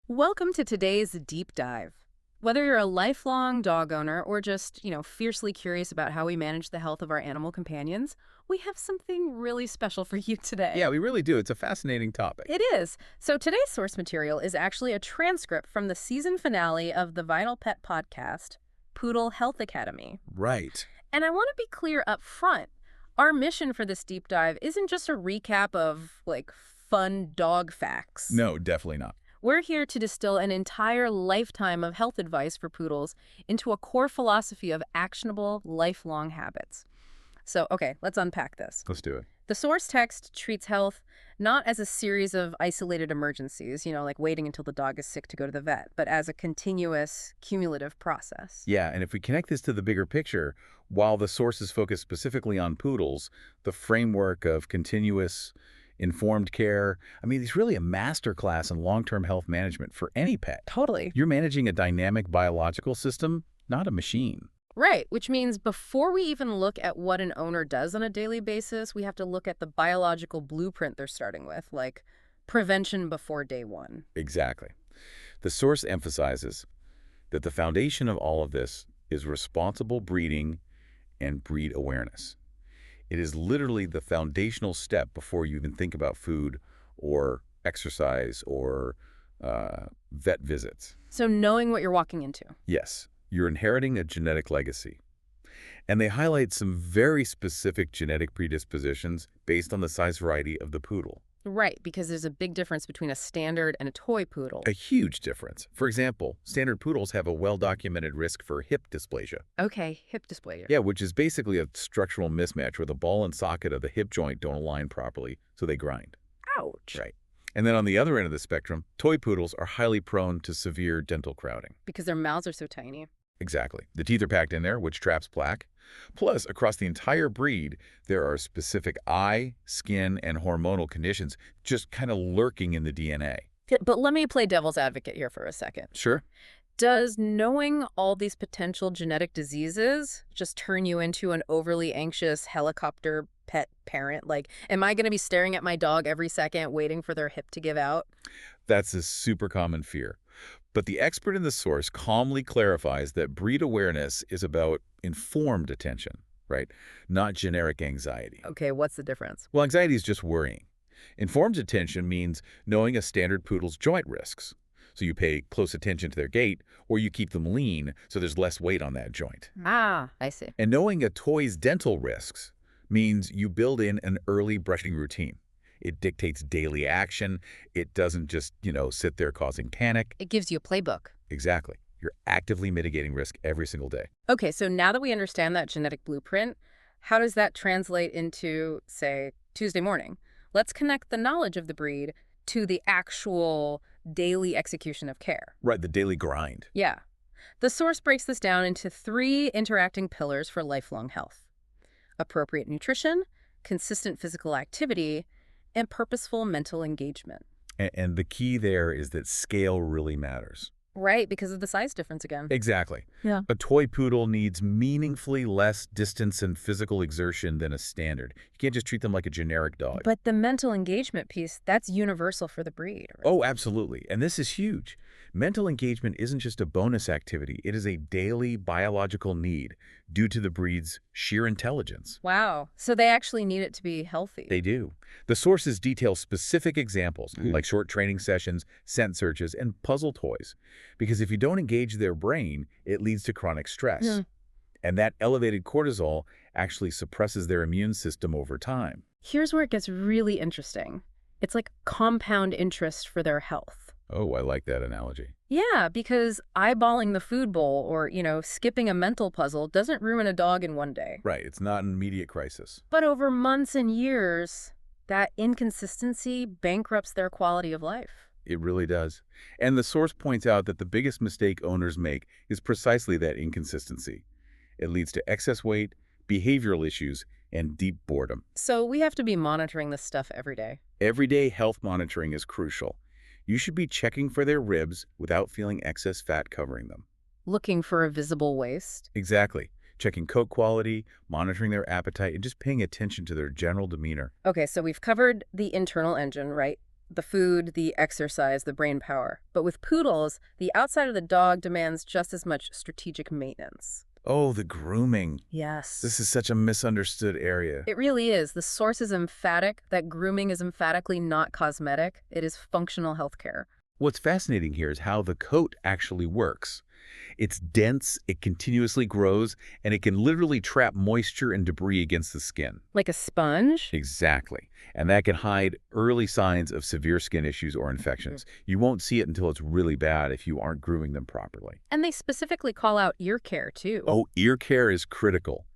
Welcome to today's deep dive. Whether you're a lifelong dog owner or just, fiercely curious about how we manage the health of our animal companions, we have something really special for you today. Yeah, we really do. It's a fascinating topic. It is. So today's source material is actually a transcript from the season finale of the VitalPet podcast, Poodle Health Academy. Right. And I want to be clear up front. Our mission for this deep dive isn't just a recap of, fun dog facts. No, definitely not. We're here to distill an entire lifetime of health advice for poodles into a core philosophy of actionable, lifelong habits. So, okay, let's unpack this. Let's do it. The source text treats health not as a series of isolated emergencies, like waiting until the dog is sick to go to the vet, but as a continuous, cumulative process. Yeah, and if we connect this to the bigger picture, while the source is focused specifically on poodles, the framework of continuous, informed care, it's really a masterclass in long-term health management for any pet. Totally. You're managing a dynamic biological system, not a machine. Right, which means before we even look at what an owner does on a daily basis, we have to look at the biological blueprint they're starting with, like prevention before day one. Exactly. The source emphasizes that the foundation of all of this is responsible breeding and breed awareness. It is literally the foundational step before you even think about food or exercise or vet visits. So knowing what you're walking into. Yes, you're inheriting a genetic legacy. And they highlight some very specific genetic predispositions based on the size variety of the poodle. Right, because there's a big difference between a standard and a toy poodle. A huge difference. For example, standard poodles have a well-documented risk for hip dysplasia. Okay, hip dysplasia. Yeah, which is basically a structural mismatch where the ball and socket of the hip joint don't align properly, so they grind. Ouch. Right. And then on the other end of the spectrum, toy poodles are highly prone to severe dental crowding. Because their mouths are so tiny. Exactly. The teeth are packed in there, which traps plaque. Plus, across the entire breed, there are specific eye, skin, and hormonal conditions just kind of lurking in the DNA. But let me play devil's advocate here for a second. Sure. Does knowing all these potential genetic diseases just turn you into an overly anxious helicopter pet parent? Like, am I going to be staring at my dog every second, waiting for their hip to give out? That's a super common fear. But the expert in the source calmly clarifies that breed awareness is about informed attention, right? Not generic anxiety. Okay, what's the difference? Well, anxiety is just worrying. Informed attention means knowing a standard poodle's joint risks. So you pay close attention to their gait, or you keep them lean so there's less weight on that joint. Ah, I see. And knowing a toy's dental risks means you build in an early brushing routine. It dictates daily action. It doesn't just, sit there causing panic. It gives you a playbook. Exactly. You're actively mitigating risk every single day. Okay, so now that we understand that genetic blueprint, how does that translate into, say, Tuesday morning? Let's connect the knowledge of the breed to the actual daily execution of care. Right, the daily grind. Yeah. The source breaks this down into 3 interacting pillars for lifelong health: appropriate nutrition, consistent physical activity, and purposeful mental engagement. And the key there is that scale really matters. Right, because of the size difference again. Exactly. Yeah. A toy poodle needs meaningfully less distance and physical exertion than a standard. You can't just treat them like a generic dog. But the mental engagement piece, that's universal for the breed. Right? Oh, absolutely. And this is huge. Mental engagement isn't just a bonus activity. It is a daily biological need due to the breed's sheer intelligence. Wow. So they actually need it to be healthy. They do. The sources detail specific examples, like short training sessions, scent searches, and puzzle toys. Because if you don't engage their brain, it leads to chronic stress. And that elevated cortisol actually suppresses their immune system over time. Here's where it gets really interesting. It's like compound interest for their health. Oh, I like that analogy. Yeah, because eyeballing the food bowl or, skipping a mental puzzle doesn't ruin a dog in one day. Right. It's not an immediate crisis. But over months and years, that inconsistency bankrupts their quality of life. It really does. And the source points out that the biggest mistake owners make is precisely that inconsistency. It leads to excess weight, behavioral issues, and deep boredom. So we have to be monitoring this stuff every day. Everyday health monitoring is crucial. You should be checking for their ribs without feeling excess fat covering them. Looking for a visible waist. Exactly. Checking coat quality, monitoring their appetite, and just paying attention to their general demeanor. Okay, so we've covered the internal engine, right? The food, the exercise, the brain power. But with poodles, the outside of the dog demands just as much strategic maintenance. Oh, the grooming. This Yes. is such a misunderstood area. It really is. The source is emphatic that grooming is emphatically not cosmetic. It is functional healthcare. What's fascinating here is how the coat actually works. It's dense, it continuously grows, and it can literally trap moisture and debris against the skin. Like a sponge? Exactly. And that can hide early signs of severe skin issues or infections. You won't see it until it's really bad if you aren't grooming them properly. And they specifically call out ear care, too. Oh, ear care is critical.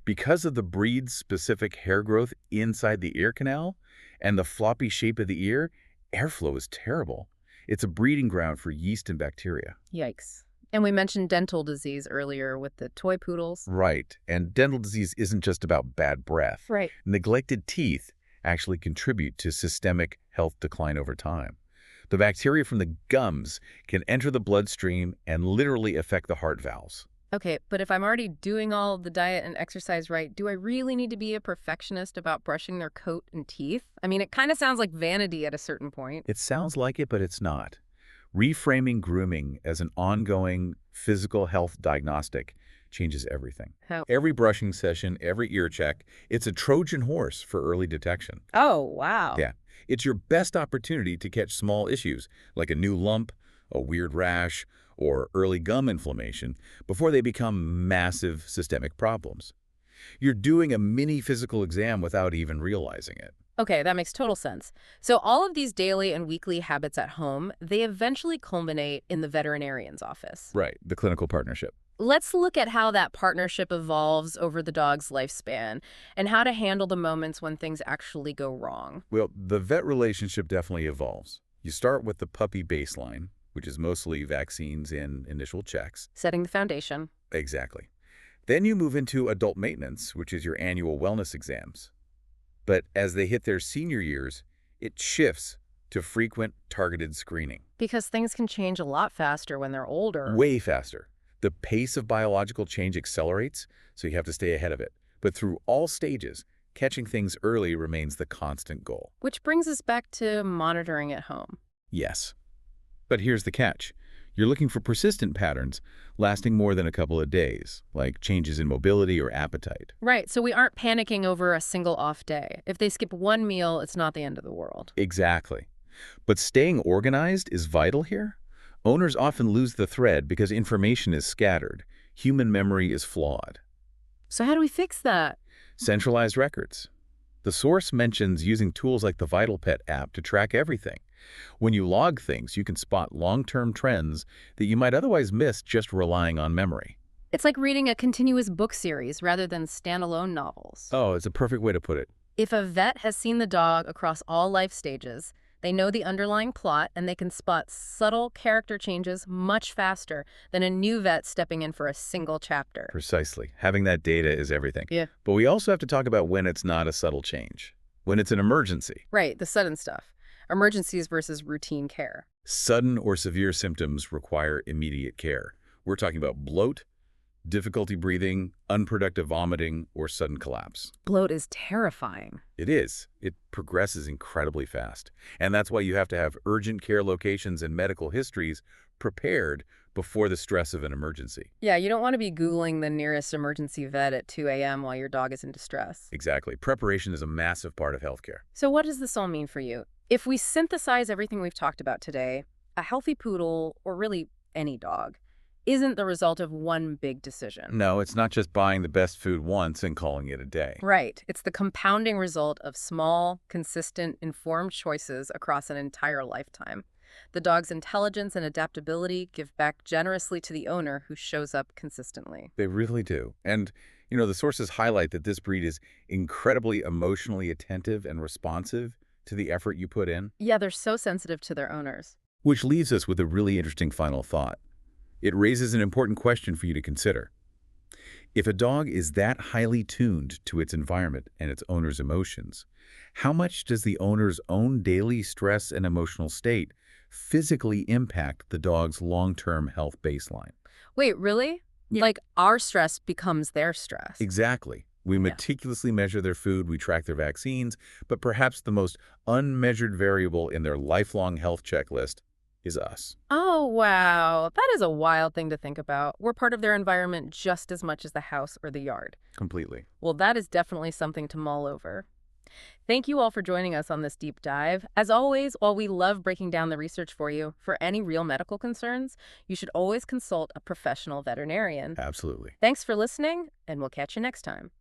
Because of the breed's specific hair growth inside the ear canal and the floppy shape of the ear, airflow is terrible. It's a breeding ground for yeast and bacteria. Yikes. And we mentioned dental disease earlier with the toy poodles. Right. And dental disease isn't just about bad breath. Right. Neglected teeth actually contribute to systemic health decline over time. The bacteria from the gums can enter the bloodstream and literally affect the heart valves. Okay, but if I'm already doing all the diet and exercise right, do I really need to be a perfectionist about brushing their coat and teeth? I mean, it kind of sounds like vanity at a certain point. It sounds like it, but it's not. Reframing grooming as an ongoing physical health diagnostic changes everything. How? Every brushing session, every ear check, it's a Trojan horse for early detection. Oh, wow. Yeah, it's your best opportunity to catch small issues like a new lump, a weird rash, or early gum inflammation before they become massive systemic problems. You're doing a mini physical exam without even realizing it. Okay, that makes total sense. So all of these daily and weekly habits at home, they eventually culminate in the veterinarian's office. Right, the clinical partnership. Let's look at how that partnership evolves over the dog's lifespan and how to handle the moments when things actually go wrong. Well, the vet relationship definitely evolves. You start with the puppy baseline, which is mostly vaccines and initial checks. Setting the foundation. Exactly. Then you move into adult maintenance, which is your annual wellness exams. But as they hit their senior years, it shifts to frequent targeted screening. Because things can change a lot faster when they're older. Way faster. The pace of biological change accelerates, so you have to stay ahead of it. But through all stages, catching things early remains the constant goal. Which brings us back to monitoring at home. Yes. But here's the catch. You're looking for persistent patterns lasting more than a couple of days, like changes in mobility or appetite. Right, so we aren't panicking over a single off day. If they skip one meal, it's not the end of the world. Exactly. But staying organized is vital here. Owners often lose the thread because information is scattered. Human memory is flawed. So how do we fix that? Centralized records. The source mentions using tools like the VitalPet app to track everything. When you log things, you can spot long-term trends that you might otherwise miss just relying on memory. It's like reading a continuous book series rather than standalone novels. Oh, it's a perfect way to put it. If a vet has seen the dog across all life stages, they know the underlying plot and they can spot subtle character changes much faster than a new vet stepping in for a single chapter. Precisely. Having that data is everything. Yeah. But we also have to talk about when it's not a subtle change. When it's an emergency. Right, the sudden stuff. Emergencies versus routine care. Sudden or severe symptoms require immediate care. We're talking about bloat, difficulty breathing, unproductive vomiting, or sudden collapse. Bloat is terrifying. It is. It progresses incredibly fast. And that's why you have to have urgent care locations and medical histories prepared before the stress of an emergency. Yeah, you don't want to be Googling the nearest emergency vet at 2 a.m. while your dog is in distress. Exactly. Preparation is a massive part of healthcare. So what does this all mean for you? If we synthesize everything we've talked about today, a healthy poodle, or really any dog, isn't the result of one big decision. No, it's not just buying the best food once and calling it a day. Right. It's the compounding result of small, consistent, informed choices across an entire lifetime. The dog's intelligence and adaptability give back generously to the owner who shows up consistently. They really do. And, the sources highlight that this breed is incredibly emotionally attentive and responsive to the effort you put in. Yeah, they're so sensitive to their owners. Which leaves us with a really interesting final thought. It raises an important question for you to consider. If a dog is that highly tuned to its environment and its owner's emotions, how much does the owner's own daily stress and emotional state physically impact the dog's long-term health baseline? Wait, really? Yeah. Like our stress becomes their stress? Exactly. We Yeah. meticulously measure their food, we track their vaccines, but perhaps the most unmeasured variable in their lifelong health checklist is us. Oh, wow. That is a wild thing to think about. We're part of their environment just as much as the house or the yard. Completely. Well, that is definitely something to mull over. Thank you all for joining us on this deep dive. As always, while we love breaking down the research for you, for any real medical concerns, you should always consult a professional veterinarian. Absolutely. Thanks for listening, and we'll catch you next time.